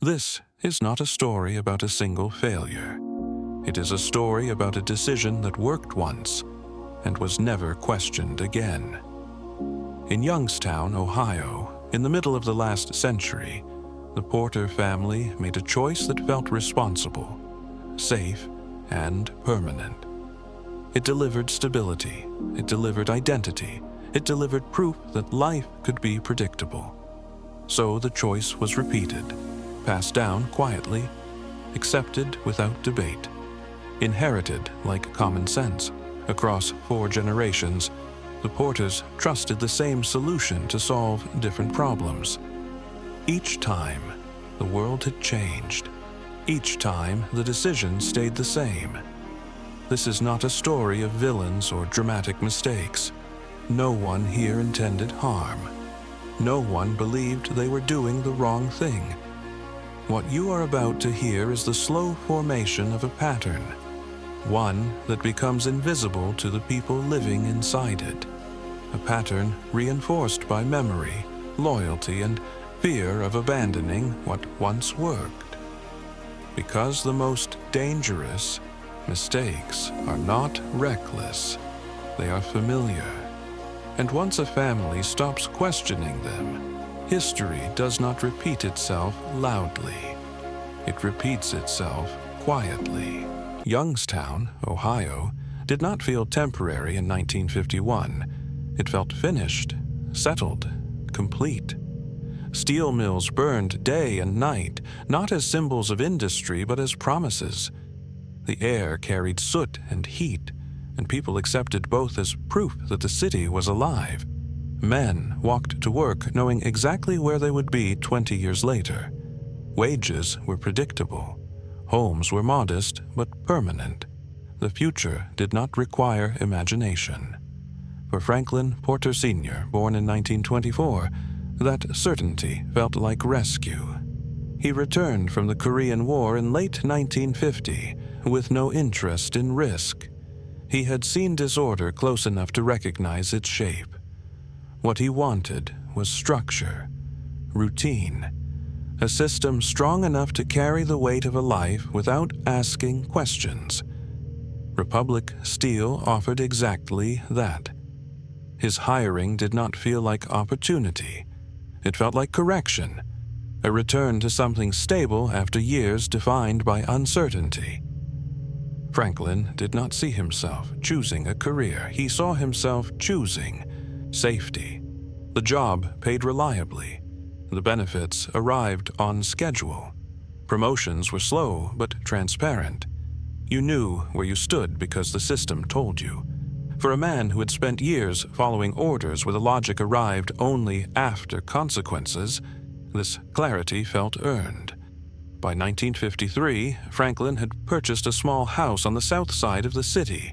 This is not a story about a single failure. It is a story about a decision that worked once and was never questioned again. In Youngstown, Ohio, in the middle of the last century, the Porter family made a choice that felt responsible, safe, and permanent. It delivered stability, it delivered identity, it delivered proof that life could be predictable. So the choice was repeated, passed down quietly, accepted without debate, inherited like common sense. Across 4 generations, the Porters trusted the same solution to solve different problems. Each time, the world had changed. Each time, the decision stayed the same. This is not a story of villains or dramatic mistakes. No one here intended harm. No one believed they were doing the wrong thing. What you are about to hear is the slow formation of a pattern, one that becomes invisible to the people living inside it. A pattern reinforced by memory, loyalty, and fear of abandoning what once worked. Because the most dangerous mistakes are not reckless, they are familiar. And once a family stops questioning them, history does not repeat itself loudly. It repeats itself quietly. Youngstown, Ohio, did not feel temporary in 1951. It felt finished, settled, complete. Steel mills burned day and night, not as symbols of industry, but as promises. The air carried soot and heat, and people accepted both as proof that the city was alive. Men walked to work knowing exactly where they would be 20 years later. Wages were predictable. Homes were modest but permanent. The future did not require imagination. For Franklin Porter Sr., born in 1924, that certainty felt like rescue. He returned from the Korean War in late 1950 with no interest in risk. He had seen disorder close enough to recognize its shape. What he wanted was structure, routine, a system strong enough to carry the weight of a life without asking questions. Republic Steel offered exactly that. His hiring did not feel like opportunity. It felt like correction, a return to something stable after years defined by uncertainty. Franklin did not see himself choosing a career. He saw himself choosing safety. The job paid reliably. The benefits arrived on schedule. Promotions were slow but transparent. You knew where you stood because the system told you. For a man who had spent years following orders where the logic arrived only after consequences, this clarity felt earned. By 1953, Franklin had purchased a small house on the south side of the city.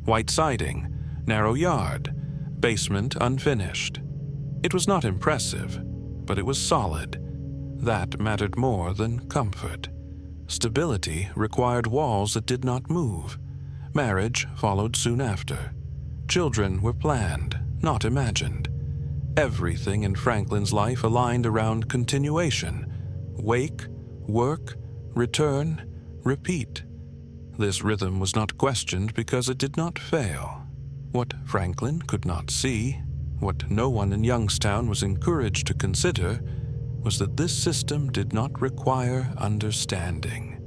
White siding, narrow yard, basement unfinished. It was not impressive, but it was solid. That mattered more than comfort. Stability required walls that did not move. Marriage followed soon after. Children were planned, not imagined. Everything in Franklin's life aligned around continuation. Wake, work, return, repeat. This rhythm was not questioned because it did not fail. What Franklin could not see, what no one in Youngstown was encouraged to consider, was that this system did not require understanding.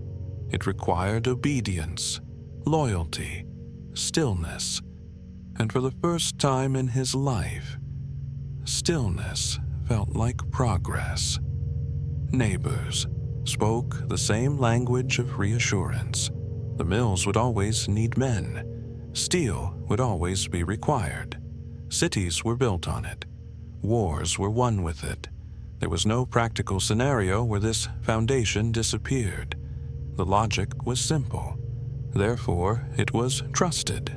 It required obedience, loyalty, stillness. And for the first time in his life, stillness felt like progress. Neighbors spoke the same language of reassurance. The mills would always need men. Steel would always be required. Cities were built on it. Wars were won with it. There was no practical scenario where this foundation disappeared. The logic was simple. Therefore, it was trusted.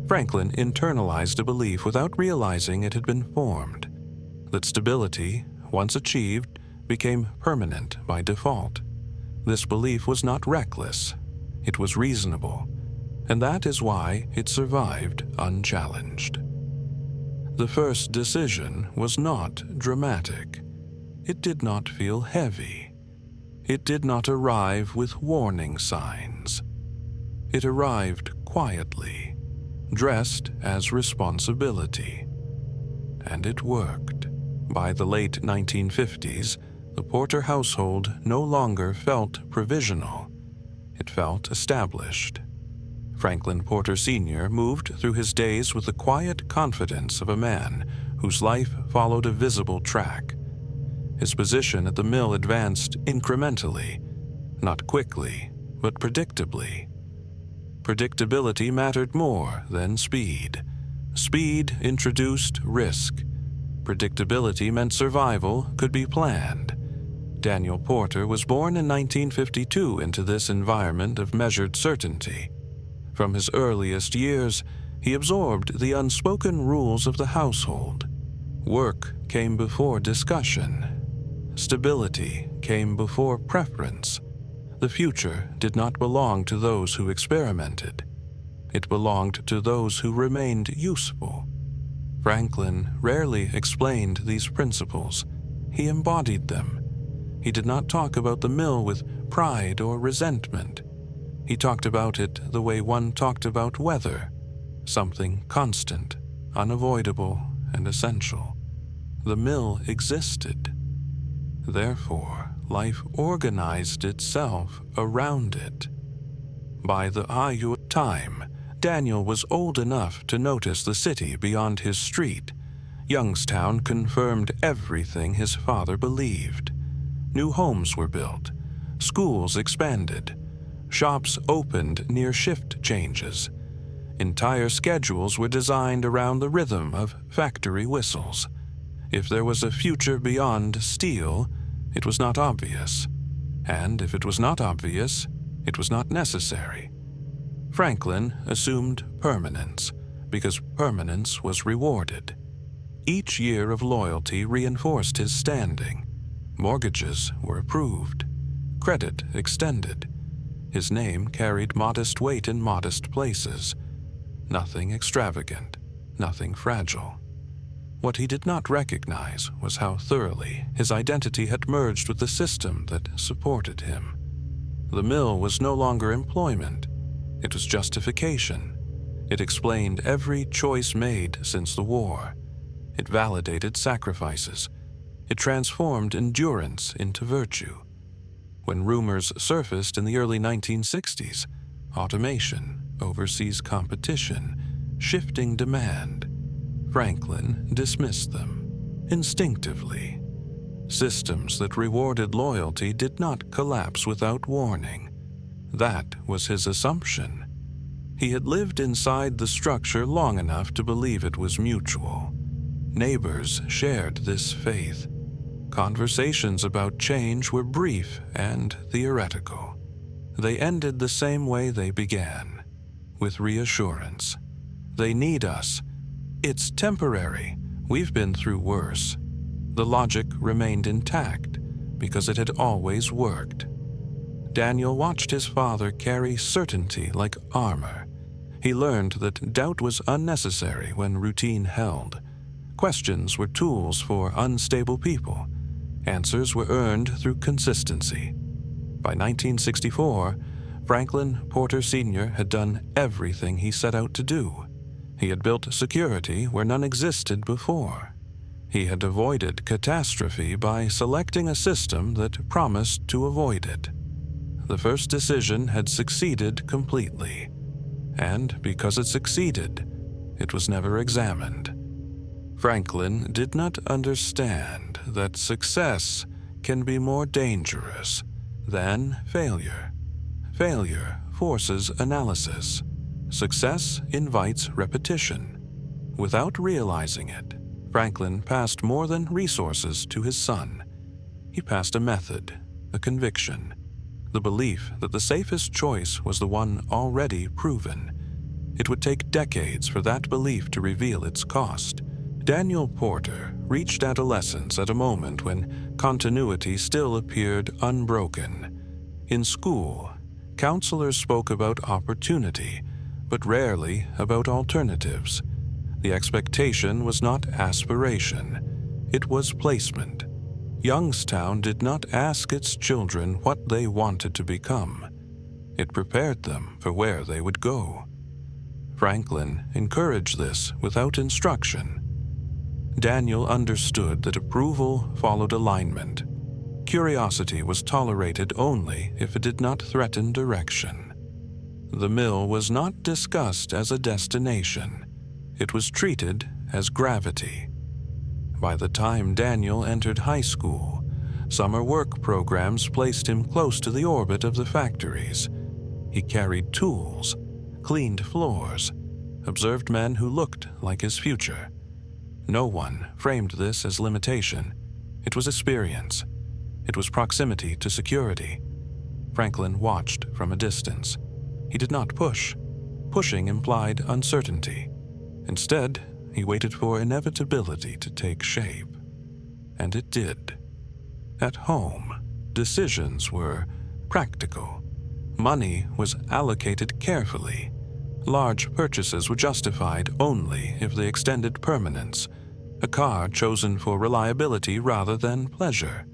Franklin internalized a belief without realizing it had been formed. That stability, once achieved, became permanent by default. This belief was not reckless. It was reasonable. And that is why it survived unchallenged. The first decision was not dramatic. It did not feel heavy. it did not arrive with warning signs. It arrived quietly, dressed as responsibility. And it worked. By the late 1950s, the Porter household no longer felt provisional. It felt established. Franklin Porter Sr. moved through his days with the quiet confidence of a man whose life followed a visible track. His position at the mill advanced incrementally, not quickly, but predictably. Predictability mattered more than speed. Speed introduced risk. Predictability meant survival could be planned. Daniel Porter was born in 1952 into this environment of measured certainty. From his earliest years, he absorbed the unspoken rules of the household. Work came before discussion. Stability came before preference. The future did not belong to those who experimented. It belonged to those who remained useful. Franklin rarely explained these principles. He embodied them. He did not talk about the mill with pride or resentment. He talked about it the way one talked about weather, something constant, unavoidable, and essential. The mill existed. Therefore, life organized itself around it. By the Iowa time, Daniel was old enough to notice the city beyond his street. Youngstown confirmed everything his father believed. New homes were built, schools expanded, shops opened near shift changes. Entire schedules were designed around the rhythm of factory whistles. If there was a future beyond steel, it was not obvious. And if it was not obvious, it was not necessary. Franklin assumed permanence, because permanence was rewarded. Each year of loyalty reinforced his standing. Mortgages were approved, credit extended. His name carried modest weight in modest places. Nothing extravagant, nothing fragile. What he did not recognize was how thoroughly his identity had merged with the system that supported him. The mill was no longer employment. It was justification. It explained every choice made since the war. It validated sacrifices. It transformed endurance into virtue. When rumors surfaced in the early 1960s, automation, overseas competition, shifting demand, Franklin dismissed them instinctively. Systems that rewarded loyalty did not collapse without warning. That was his assumption. He had lived inside the structure long enough to believe it was mutual. Neighbors shared this faith. Conversations about change were brief and theoretical. They ended the same way they began, with reassurance. They need us. It's temporary. We've been through worse. The logic remained intact because it had always worked. Daniel watched his father carry certainty like armor. He learned that doubt was unnecessary when routine held. Questions were tools for unstable people. Answers were earned through consistency. By 1964, Franklin Porter Sr. had done everything he set out to do. He had built security where none existed before. He had avoided catastrophe by selecting a system that promised to avoid it. The first decision had succeeded completely, and because it succeeded, it was never examined. Franklin did not understand that success can be more dangerous than failure. Failure forces analysis. Success invites repetition. Without realizing it, Franklin passed more than resources to his son. He passed a method, a conviction, the belief that the safest choice was the one already proven. It would take decades for that belief to reveal its cost. Daniel Porter reached adolescence at a moment when continuity still appeared unbroken. In school, counselors spoke about opportunity, but rarely about alternatives. The expectation was not aspiration, it was placement. Youngstown did not ask its children what they wanted to become. It prepared them for where they would go. Franklin encouraged this without instruction. Daniel understood that approval followed alignment. Curiosity was tolerated only if it did not threaten direction. The mill was not discussed as a destination. It was treated as gravity. By the time Daniel entered high school, summer work programs placed him close to the orbit of the factories. He carried tools, cleaned floors, observed men who looked like his future. No one framed this as limitation. It was experience. It was proximity to security. Franklin watched from a distance. He did not push. Pushing implied uncertainty. Instead, he waited for inevitability to take shape. And it did. At home, decisions were practical. Money was allocated carefully. Large purchases were justified only if they extended permanence. A car chosen for reliability rather than pleasure.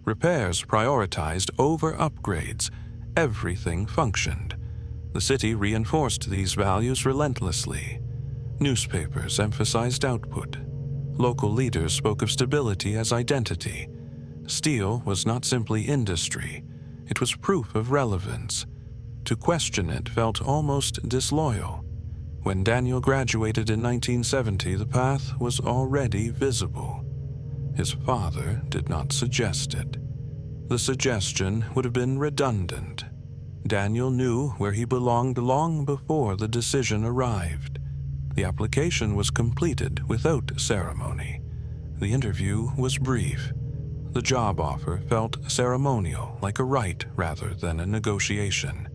Repairs prioritized over upgrades. Everything functioned. The city reinforced these values relentlessly. Newspapers emphasized output. Local leaders spoke of stability as identity. Steel was not simply industry. It was proof of relevance. To question it felt almost disloyal. When Daniel graduated in 1970, the path was already visible. His father did not suggest it. The suggestion would have been redundant. Daniel knew where he belonged long before the decision arrived. The application was completed without ceremony. The interview was brief. The job offer felt ceremonial, like a rite rather than a negotiation.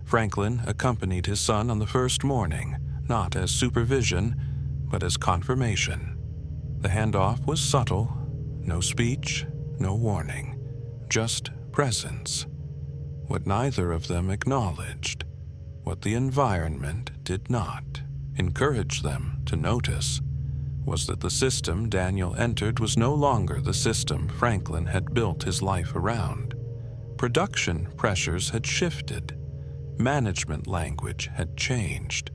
Franklin accompanied his son on the first morning, not as supervision, but as confirmation. The handoff was subtle, no speech, no warning, just presence. What neither of them acknowledged, what the environment did not encourage them to notice, was that the system Daniel entered was no longer the system Franklin had built his life around. Production pressures had shifted. Management language had changed.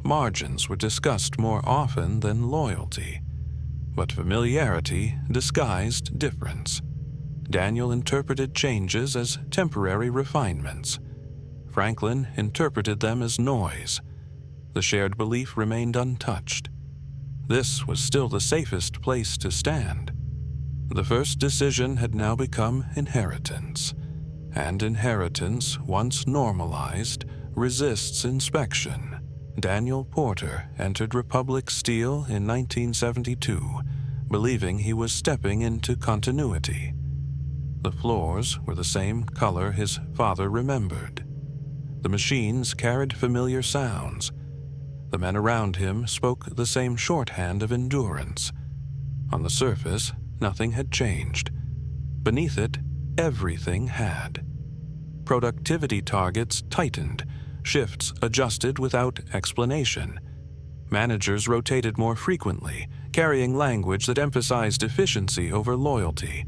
Margins were discussed more often than loyalty, but familiarity disguised difference. Daniel interpreted changes as temporary refinements. Franklin interpreted them as noise. The shared belief remained untouched. This was still the safest place to stand. The first decision had now become inheritance, and inheritance, once normalized, resists inspection. Daniel Porter entered Republic Steel in 1972, believing he was stepping into continuity. The floors were the same color his father remembered. The machines carried familiar sounds. The men around him spoke the same shorthand of endurance. On the surface, nothing had changed. Beneath it, everything had. Productivity targets tightened, shifts adjusted without explanation. Managers rotated more frequently, carrying language that emphasized efficiency over loyalty.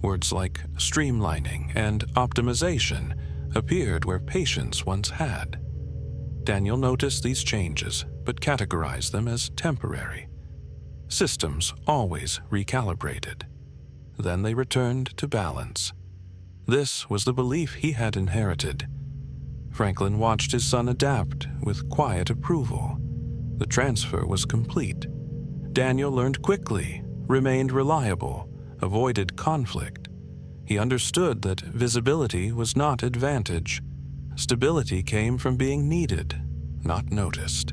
Words like streamlining and optimization appeared where patience once had. Daniel noticed these changes, but categorized them as temporary. Systems always recalibrated. Then they returned to balance. This was the belief he had inherited. Franklin watched his son adapt with quiet approval. The transfer was complete. Daniel learned quickly, remained reliable, avoided conflict. He understood that visibility was not advantage. Stability came from being needed, not noticed.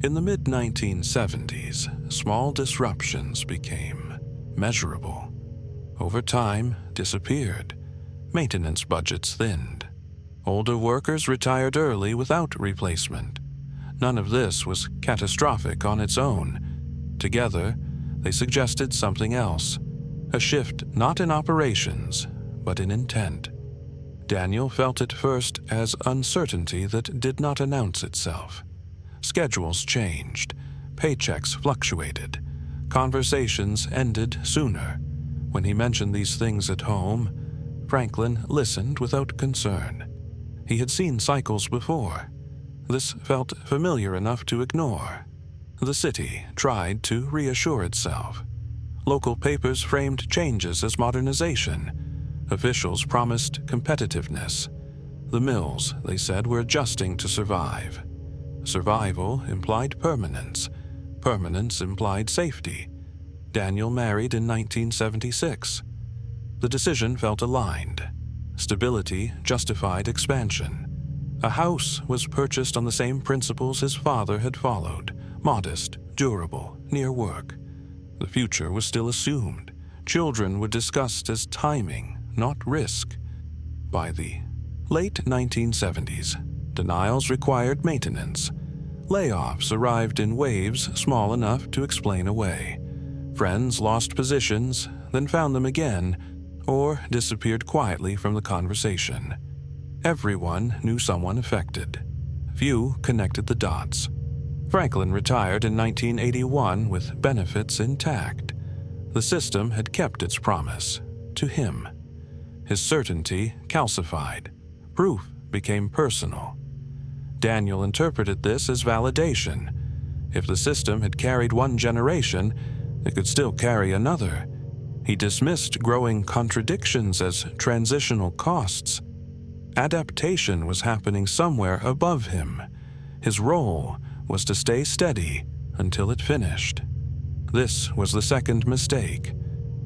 In the mid-1970s, small disruptions became measurable. Over time, disappeared. Maintenance budgets thinned. Older workers retired early without replacement. None of this was catastrophic on its own. Together, they suggested something else, a shift not in operations, but in intent. Daniel felt it first as uncertainty that did not announce itself. Schedules changed, paychecks fluctuated, conversations ended sooner. When he mentioned these things at home, Franklin listened without concern. He had seen cycles before. This felt familiar enough to ignore. The city tried to reassure itself. Local papers framed changes as modernization. Officials promised competitiveness. The mills, they said, were adjusting to survive. Survival implied permanence. Permanence implied safety. Daniel married in 1976. The decision felt aligned. Stability justified expansion. A house was purchased on the same principles his father had followed: modest, durable, near work. The future was still assumed. Children were discussed as timing, not risk. By the late 1970s, denials required maintenance. Layoffs arrived in waves small enough to explain away. Friends lost positions, then found them again, or disappeared quietly from the conversation. Everyone knew someone affected. Few connected the dots. Franklin retired in 1981 with benefits intact. The system had kept its promise to him. His certainty calcified. Proof became personal. Daniel interpreted this as validation. If the system had carried one generation, it could still carry another. He dismissed growing contradictions as transitional costs. Adaptation was happening somewhere above him. His role was to stay steady until it finished. This was the second mistake,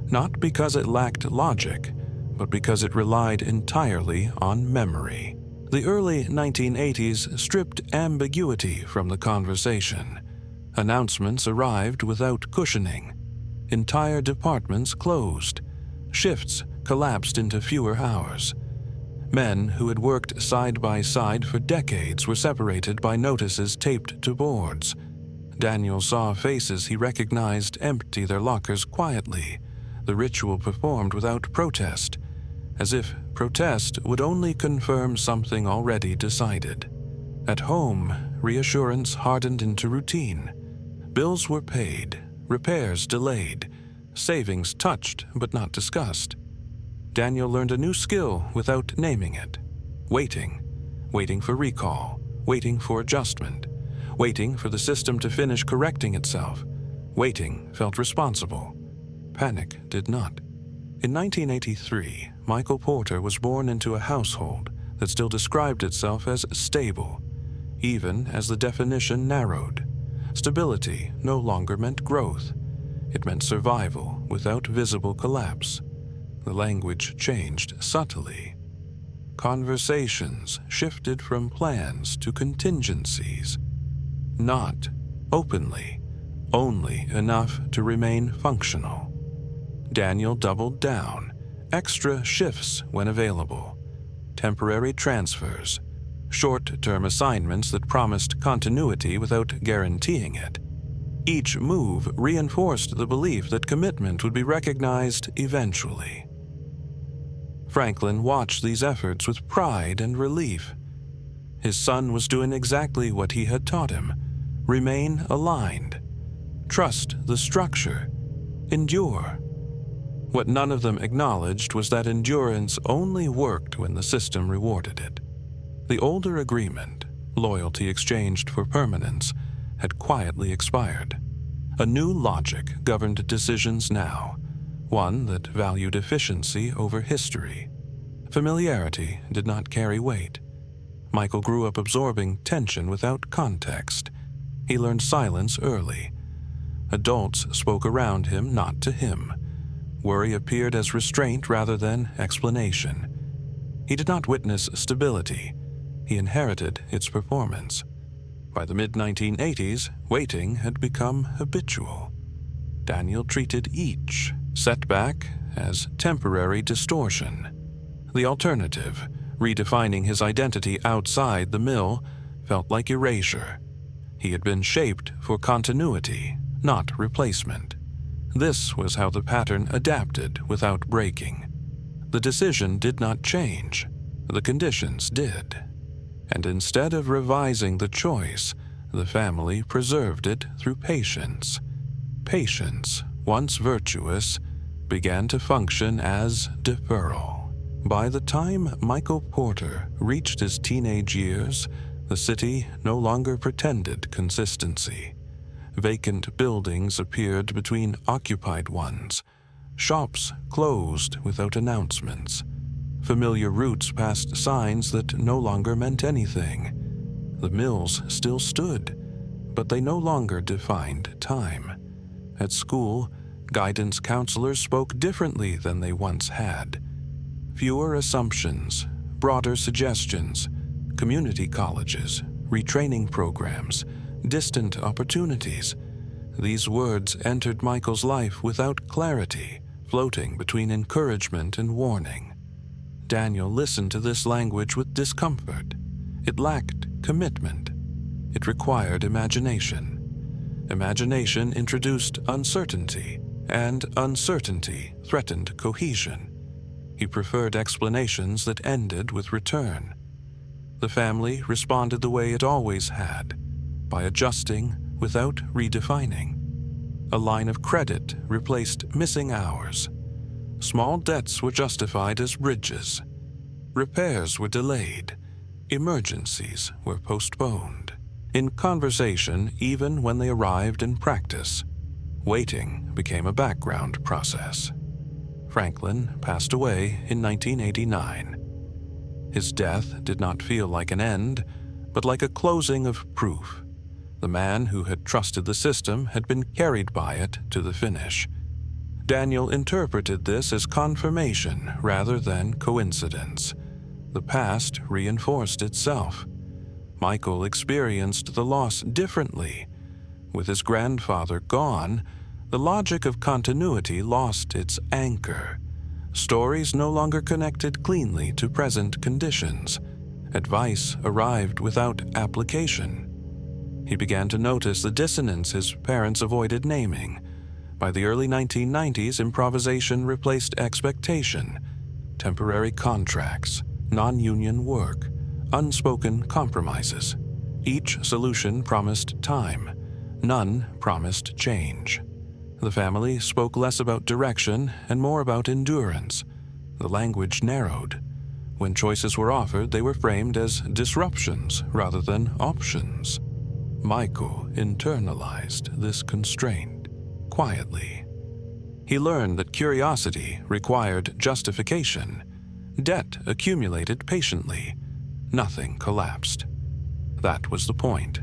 not because it lacked logic, but because it relied entirely on memory. The early 1980s stripped ambiguity from the conversation. Announcements arrived without cushioning. Entire departments closed. Shifts collapsed into fewer hours. Men who had worked side by side for decades were separated by notices taped to boards. Daniel saw faces he recognized empty their lockers quietly, the ritual performed without protest, as if protest would only confirm something already decided. At home, reassurance hardened into routine. Bills were paid, repairs delayed, savings touched but not discussed. Daniel learned a new skill without naming it. Waiting. Waiting for recall. Waiting for adjustment. Waiting for the system to finish correcting itself. Waiting felt responsible. Panic did not. In 1983, Michael Porter was born into a household that still described itself as stable, even as the definition narrowed. Stability no longer meant growth. It meant survival without visible collapse. The language changed subtly. Conversations shifted from plans to contingencies. Not openly, only enough to remain functional. Daniel doubled down, extra shifts when available, temporary transfers, short-term assignments that promised continuity without guaranteeing it. Each move reinforced the belief that commitment would be recognized eventually. Franklin watched these efforts with pride and relief. His son was doing exactly what he had taught him: remain aligned, trust the structure, endure. What none of them acknowledged was that endurance only worked when the system rewarded it. The older agreement, loyalty exchanged for permanence, had quietly expired. A new logic governed decisions now, one that valued efficiency over history. Familiarity did not carry weight. Michael grew up absorbing tension without context. He learned silence early. Adults spoke around him, not to him. Worry appeared as restraint rather than explanation. He did not witness stability. He inherited its performance. By the mid-1980s, waiting had become habitual. Daniel treated each setback as temporary distortion. The alternative, redefining his identity outside the mill, felt like erasure. He had been shaped for continuity, not replacement. This was how the pattern adapted without breaking. The decision did not change. The conditions did. And instead of revising the choice, the family preserved it through patience. Patience, once virtuous, began to function as deferral. By the time Michael Porter reached his teenage years, the city no longer pretended consistency. Vacant buildings appeared between occupied ones. Shops closed without announcements. Familiar routes passed signs that no longer meant anything. The mills still stood, but they no longer defined time. At school, guidance counselors spoke differently than they once had. Fewer assumptions, broader suggestions, community colleges, retraining programs, distant opportunities. These words entered Michael's life without clarity, floating between encouragement and warning. Daniel listened to this language with discomfort. It lacked commitment. It required imagination. Imagination introduced uncertainty, and uncertainty threatened cohesion. He preferred explanations that ended with return. The family responded the way it always had, by adjusting without redefining. A line of credit replaced missing hours. Small debts were justified as bridges. Repairs were delayed. Emergencies were postponed. In conversation, even when they arrived in practice, waiting became a background process. Franklin passed away in 1989. His death did not feel like an end, but like a closing of proof. The man who had trusted the system had been carried by it to the finish. Daniel interpreted this as confirmation rather than coincidence. The past reinforced itself. Michael experienced the loss differently. With his grandfather gone, the logic of continuity lost its anchor. Stories no longer connected cleanly to present conditions. Advice arrived without application. He began to notice the dissonance his parents avoided naming. By the early 1990s, improvisation replaced expectation. Temporary contracts, non-union work, unspoken compromises. Each solution promised time. None promised change. The family spoke less about direction and more about endurance. The language narrowed. When choices were offered, they were framed as disruptions rather than options. Michael internalized this constraint quietly. He learned that curiosity required justification. Debt accumulated patiently. Nothing collapsed. That was the point.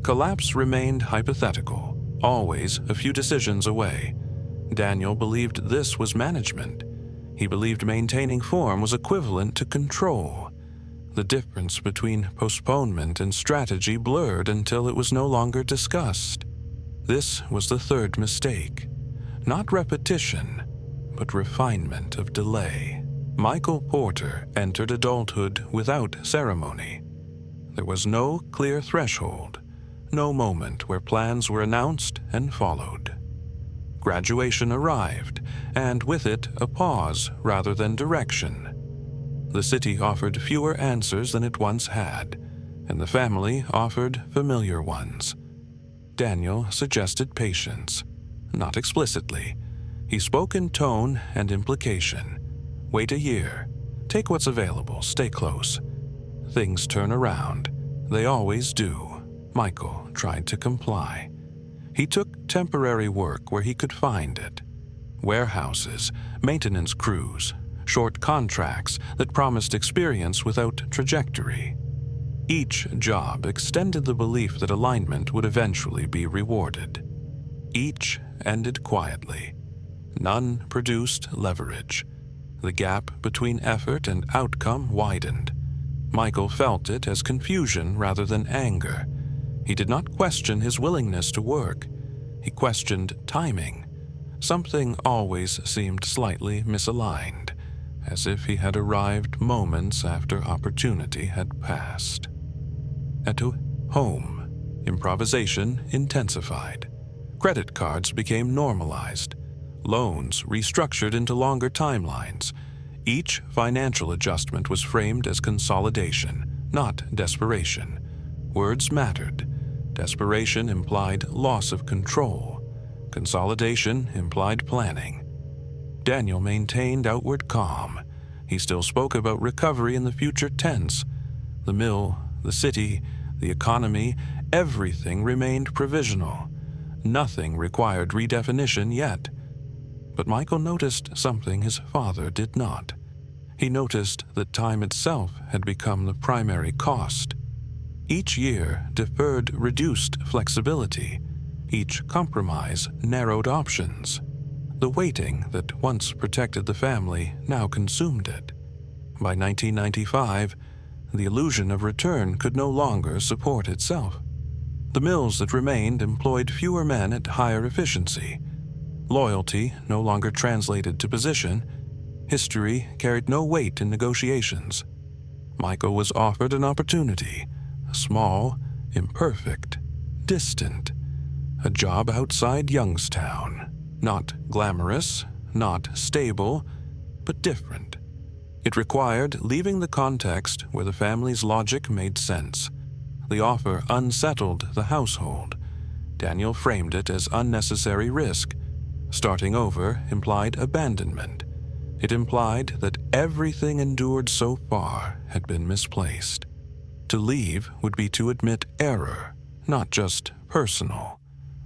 Collapse remained hypothetical, always a few decisions away. Daniel believed this was management. He believed maintaining form was equivalent to control. The difference between postponement and strategy blurred until it was no longer discussed. This was the third mistake. Not repetition, but refinement of delay. Michael Porter entered adulthood without ceremony. There was no clear threshold, no moment where plans were announced and followed. Graduation arrived, and with it a pause rather than direction. The city offered fewer answers than it once had, and the family offered familiar ones. Daniel suggested patience, not explicitly. He spoke in tone and implication. Wait a year. Take what's available. Stay close. Things turn around. They always do. Michael tried to comply. He took temporary work where he could find it. Warehouses, maintenance crews, short contracts that promised experience without trajectory. Each job extended the belief that alignment would eventually be rewarded. Each ended quietly. None produced leverage. The gap between effort and outcome widened. Michael felt it as confusion rather than anger. He did not question his willingness to work. He questioned timing. Something always seemed slightly misaligned, as if he had arrived moments after opportunity had passed. At home, improvisation intensified. Credit cards became normalized. Loans restructured into longer timelines. Each financial adjustment was framed as consolidation, not desperation. Words mattered. Desperation implied loss of control. Consolidation implied planning. Daniel maintained outward calm. He still spoke about recovery in the future tense. The mill, the city, the economy, everything remained provisional. Nothing required redefinition yet. But Michael noticed something his father did not. He noticed that time itself had become the primary cost. Each year deferred reduced flexibility. Each compromise narrowed options. The waiting that once protected the family now consumed it. By 1995, the illusion of return could no longer support itself. The mills that remained employed fewer men at higher efficiency. Loyalty no longer translated to position. History carried no weight in negotiations. Michael was offered an opportunity, small, imperfect, distant, a job outside Youngstown. Not glamorous, not stable, but different. It required leaving the context where the family's logic made sense. The offer unsettled the household. Daniel framed it as unnecessary risk. Starting over implied abandonment. It implied that everything endured so far had been misplaced. To leave would be to admit error, not just personal,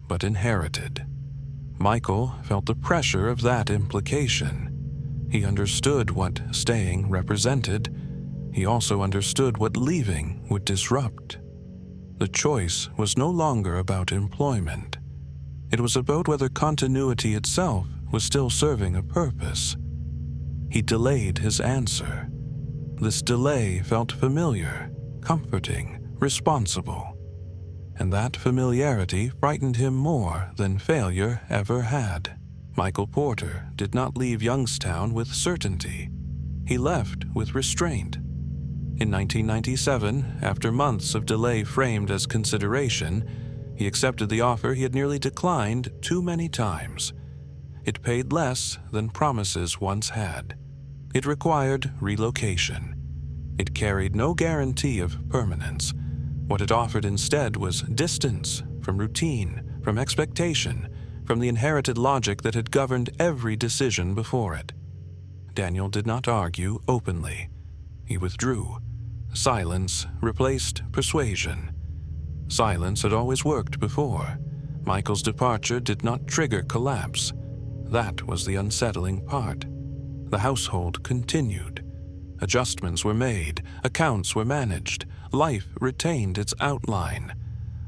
but inherited. Michael felt the pressure of that implication. He understood what staying represented. He also understood what leaving would disrupt. The choice was no longer about employment. It was about whether continuity itself was still serving a purpose. He delayed his answer. This delay felt familiar, comforting, responsible. And that familiarity frightened him more than failure ever had. Michael Porter did not leave Youngstown with certainty. He left with restraint. In 1997, after months of delay framed as consideration, he accepted the offer he had nearly declined too many times. It paid less than promises once had. It required relocation. It carried no guarantee of permanence. What it offered instead was distance from routine, from expectation, from the inherited logic that had governed every decision before it. Daniel did not argue openly. He withdrew. Silence replaced persuasion. Silence had always worked before. Michael's departure did not trigger collapse. That was the unsettling part. The household continued. Adjustments were made, accounts were managed, life retained its outline.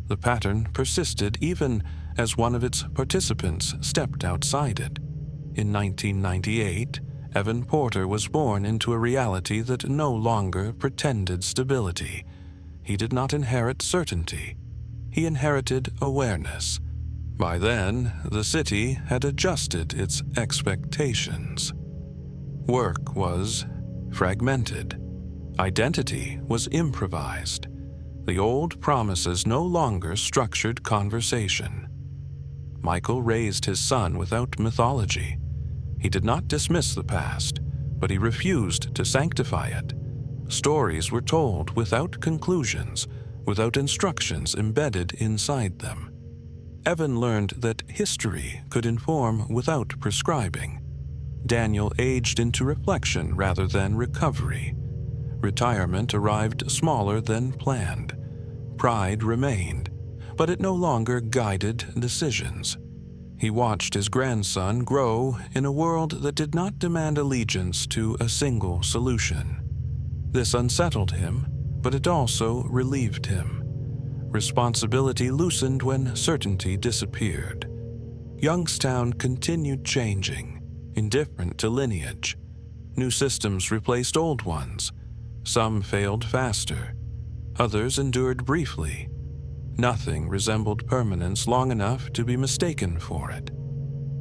The pattern persisted even as one of its participants stepped outside it. In 1998, Evan Porter was born into a reality that no longer pretended stability. He did not inherit certainty. He inherited awareness. By then, the city had adjusted its expectations. Work was fragmented. Identity was improvised. The old promises no longer structured conversation. Michael raised his son without mythology. He did not dismiss the past, but he refused to sanctify it. Stories were told without conclusions, without instructions embedded inside them. Evan learned that history could inform without prescribing. Daniel aged into reflection rather than recovery. Retirement arrived smaller than planned. Pride remained, but it no longer guided decisions. He watched his grandson grow in a world that did not demand allegiance to a single solution. This unsettled him, but it also relieved him. Responsibility loosened when certainty disappeared. Youngstown continued changing, indifferent to lineage. New systems replaced old ones. Some failed faster. Others endured briefly. Nothing resembled permanence long enough to be mistaken for it.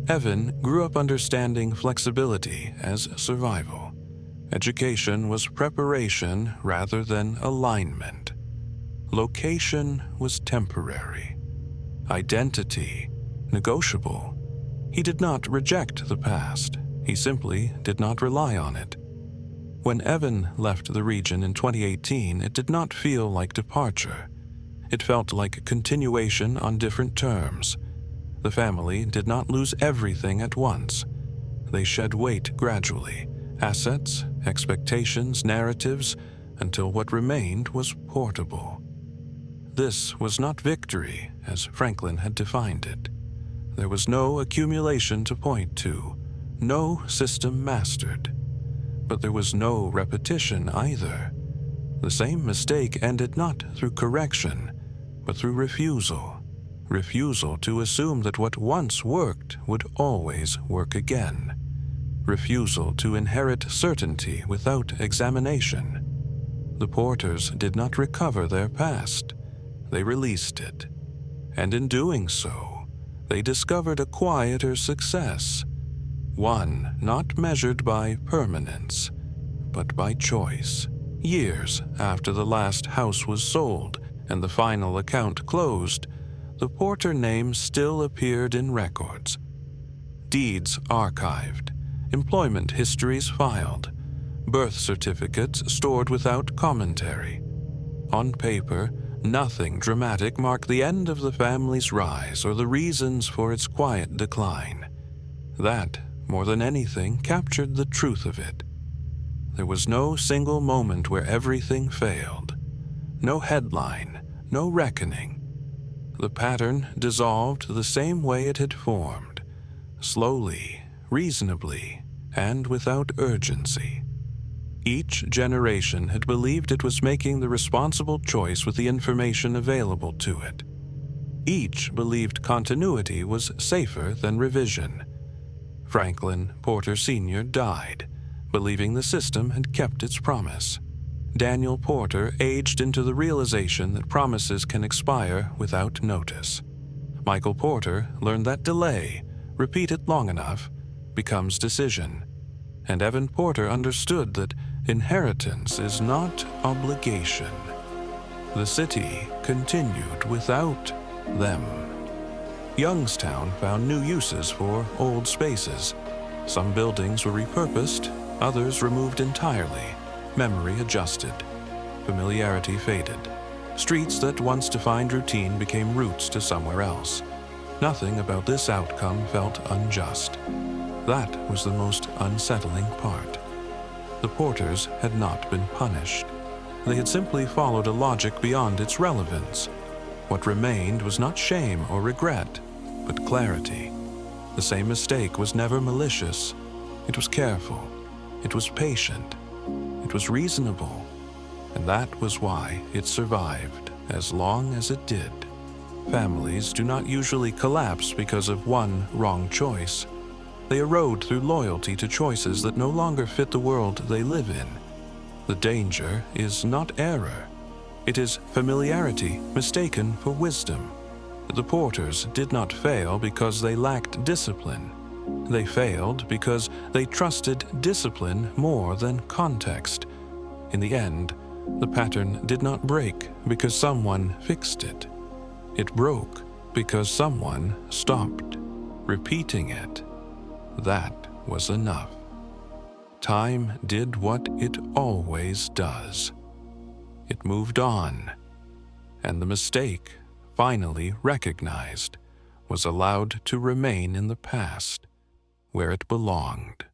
Evan grew up understanding flexibility as survival. Education was preparation rather than alignment. Location was temporary. Identity, negotiable. He did not reject the past. He simply did not rely on it. When Evan left the region in 2018, it did not feel like departure. It felt like continuation on different terms. The family did not lose everything at once. they shed weight gradually, assets, expectations, narratives, until what remained was portable. This was not victory, as Franklin had defined it. There was no accumulation to point to, no system mastered. But there was no repetition either. The same mistake ended not through correction, but through refusal. Refusal to assume that what once worked would always work again. Refusal to inherit certainty without examination. The Porters did not recover their past. They released it. And in doing so, they discovered a quieter success. One not measured by permanence, but by choice. Years after the last house was sold and the final account closed, the Porter name still appeared in records. Deeds archived, employment histories filed, birth certificates stored without commentary. On paper, nothing dramatic marked the end of the family's rise or the reasons for its quiet decline. That, more than anything, captured the truth of it. There was no single moment where everything failed. No headline, no reckoning. The pattern dissolved the same way it had formed, slowly, reasonably, and without urgency. Each generation had believed it was making the responsible choice with the information available to it. Each believed continuity was safer than revision. Franklin Porter Sr. died, believing the system had kept its promise. Daniel Porter aged into the realization that promises can expire without notice. Michael Porter learned that delay, repeated long enough, becomes decision. And Evan Porter understood that inheritance is not obligation. The city continued without them. Youngstown found new uses for old spaces. Some buildings were repurposed, others removed entirely. Memory adjusted. Familiarity faded. Streets that once defined routine became routes to somewhere else. Nothing about this outcome felt unjust. That was the most unsettling part. The Porters had not been punished. They had simply followed a logic beyond its relevance. What remained was not shame or regret, but clarity. The same mistake was never malicious. It was careful. It was patient. It was reasonable. And that was why it survived as long as it did. Families do not usually collapse because of one wrong choice. They erode through loyalty to choices that no longer fit the world they live in. The danger is not error. It is familiarity mistaken for wisdom. The Porters did not fail because they lacked discipline. They failed because they trusted discipline more than context. In the end, the pattern did not break because someone fixed it. It broke because someone stopped repeating it. That was enough. Time did what it always does. It moved on, and the mistake, finally recognized, was allowed to remain in the past, where it belonged.